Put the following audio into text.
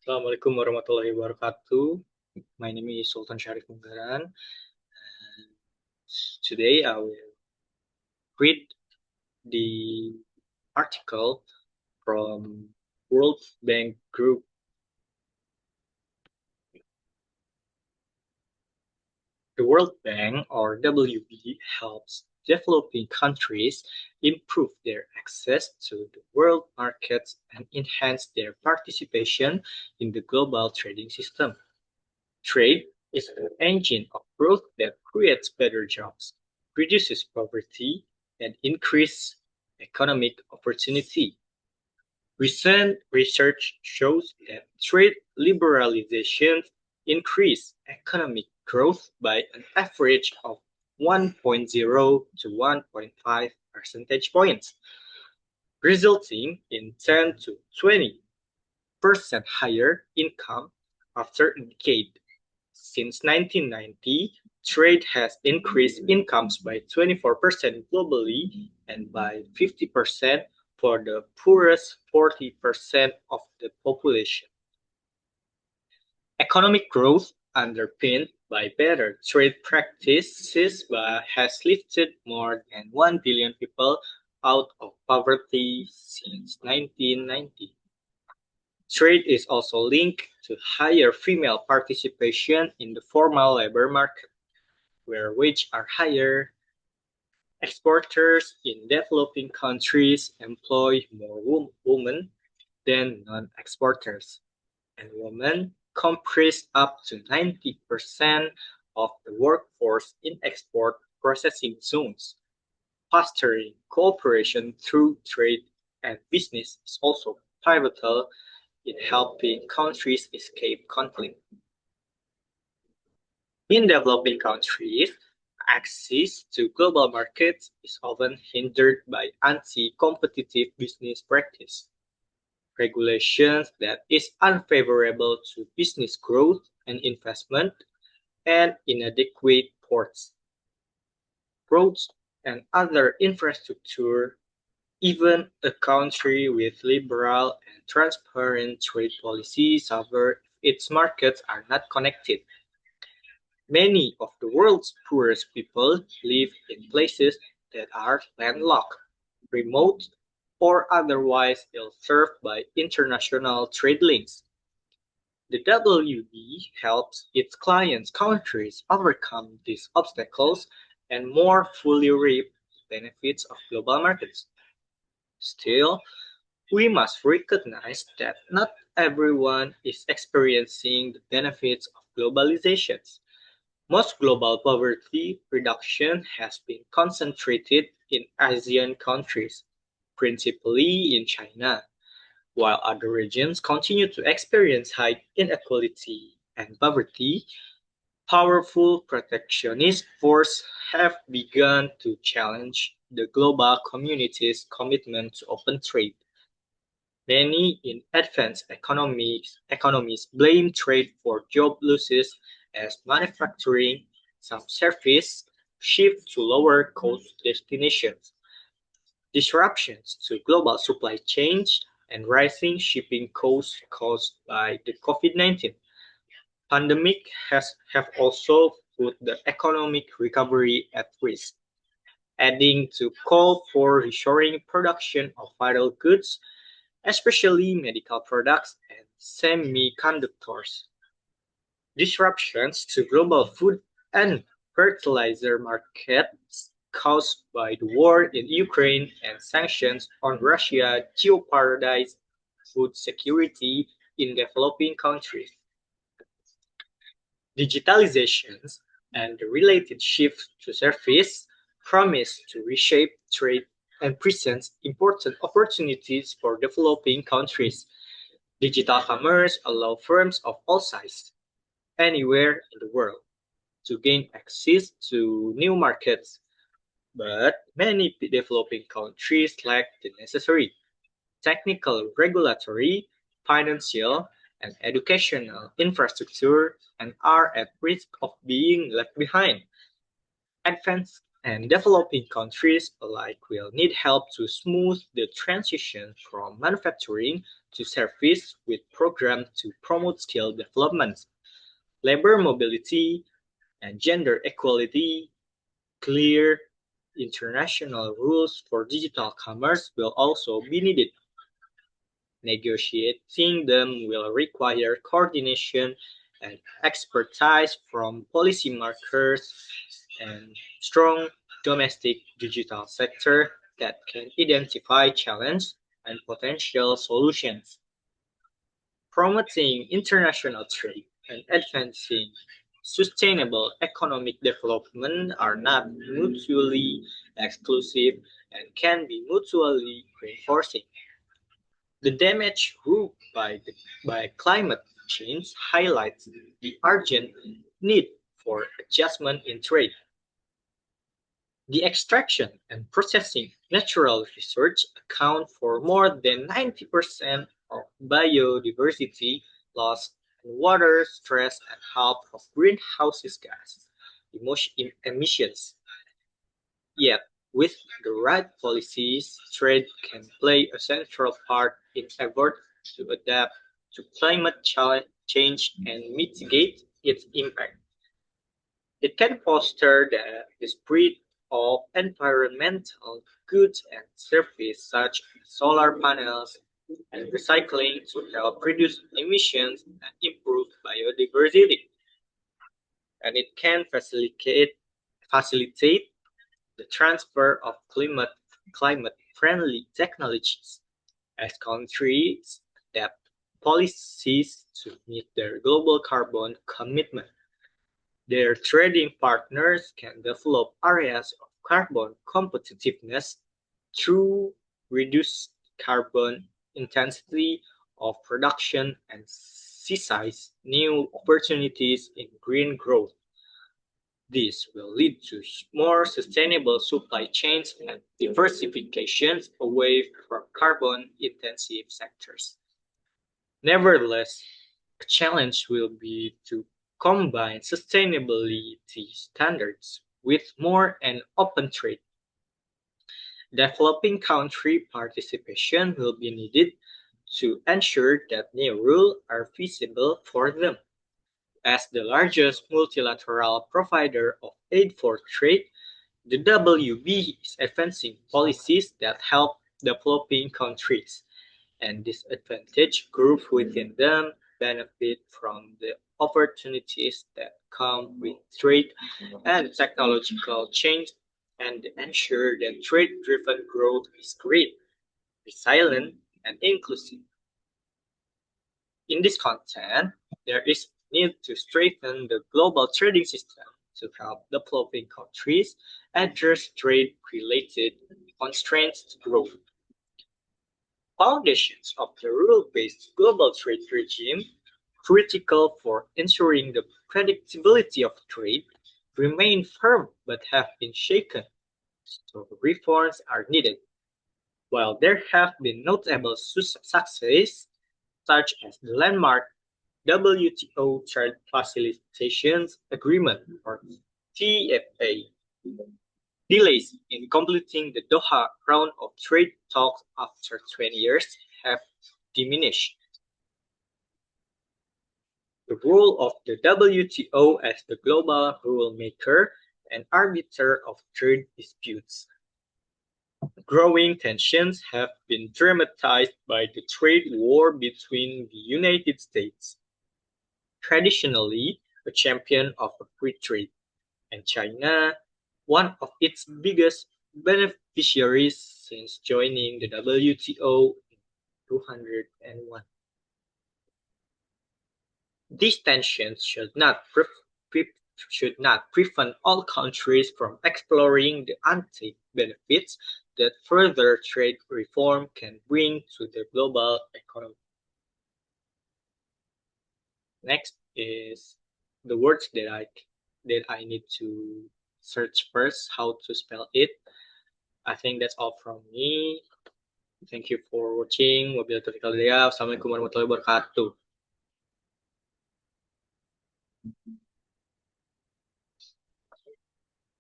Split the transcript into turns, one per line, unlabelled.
Assalamualaikum warahmatullahi wabarakatuh. My name is Sultan Syarif Munggaran. Today I will read the article from World Bank Group. The World Bank, or WB, helps developing countries improve their access to the world markets and enhance their participation in the global trading system. Trade is an engine of growth that creates better jobs, reduces poverty, and increases economic opportunity. Recent research shows that trade liberalization increased economic growth by an average of 1.0 to 1.5 percentage points, resulting in 10 to 20% higher income after a decade. Since 1990, trade has increased incomes by 24% globally and by 50% for the poorest 40% of the population. Economic growth underpinned by better trade practices has lifted more than 1 billion people out of poverty since 1990. Trade is also linked to higher female participation in the formal labor market, where wages are higher. Exporters in developing countries employ more women than non-exporters, and women comprise up to 90% of the workforce in export processing zones. Fostering cooperation through trade and business is also pivotal in helping countries escape conflict. In developing countries, access to global markets is often hindered by anti-competitive business practice, regulations that is unfavorable to business growth and investment, and inadequate ports, roads, and other infrastructure. Even a country with liberal and transparent trade policies suffer if its markets are not connected. Many of the world's poorest people live in places that are landlocked, remote, or otherwise ill-served by international trade links. The WB helps its client countries overcome these obstacles and more fully reap the benefits of global markets. Still, we must recognize that not everyone is experiencing the benefits of globalization. Most global poverty reduction has been concentrated in Asian countries, principally in China, while other regions continue to experience high inequality and poverty. Powerful protectionist forces have begun to challenge the global community's commitment to open trade. Many in advanced economies blame trade for job losses as manufacturing, some services shift to lower cost destinations. Disruptions to global supply chains and rising shipping costs caused by the COVID-19 pandemic have also put the economic recovery at risk, adding to call for reshoring production of vital goods, especially medical products and semiconductors. Disruptions to global food and fertilizer markets caused by the war in Ukraine and sanctions on Russia jeopardize food security in developing countries. Digitalizations and the related shift to service promise to reshape trade and presents important opportunities for developing countries. Digital commerce allows firms of all sizes, anywhere in the world, to gain access to new markets, but many developing countries lack the necessary technical, regulatory, financial, and educational infrastructure and are at risk of being left behind. Advanced and developing countries alike will need help to smooth the transition from manufacturing to service with programs to promote skill development, labor mobility, and gender equality. Clear international rules for digital commerce will also be needed. Negotiating them will require coordination and expertise from policymakers and strong domestic digital sector that can identify challenges and potential solutions. Promoting international trade and advancing sustainable economic development are not mutually exclusive and can be mutually reinforcing. The damage wrought by climate change highlights the urgent need for adjustment in trade. The extraction and processing of natural resources account for more than 90% of biodiversity loss and water stress and half of greenhouse gas emissions. Yet, with the right policies, trade can play a central part in efforts to adapt to climate change and mitigate its impact. It can foster the spirit of environmental goods and services such as solar panels and recycling to help reduce emissions and improve biodiversity. And it can facilitate the transfer of climate-friendly technologies as countries adapt policies to meet their global carbon commitment. Their trading partners can develop areas of carbon competitiveness through reduced carbon intensity of production and seize new opportunities in green growth. This will lead to more sustainable supply chains and diversifications away from carbon-intensive sectors. Nevertheless, a challenge will be to combine sustainability standards with more and open trade. Developing country participation will be needed to ensure that new rules are feasible for them. As the largest multilateral provider of aid for trade, the WB is advancing policies that help developing countries, and disadvantaged groups within them benefit from the opportunities that come with trade and technological change and ensure that trade-driven growth is green, resilient, and inclusive. In this context, there is need to strengthen the global trading system to help developing countries address trade-related constraints to growth. Foundations of the rule-based global trade regime, critical for ensuring the predictability of trade, remain firm but have been shaken, so reforms are needed. While there have been notable successes, such as the landmark WTO Trade Facilitation Agreement or TFA, delays in completing the Doha round of trade talks after 20 years have diminished. The role of the WTO as the global rule maker and arbiter of trade disputes. Growing tensions have been dramatized by the trade war between the United States, traditionally a champion of free trade, and China, one of its biggest beneficiaries since joining the WTO in 2001. These tensions should not prevent all countries from exploring the anti-benefits that further trade reform can bring to the global economy. Next is the words that I need to search first how to spell it. I think that's all from me. Thank you for watching. Wabillahi taufiq wal hidayah. Wassalamualaikum warahmatullahi wabarakatuh.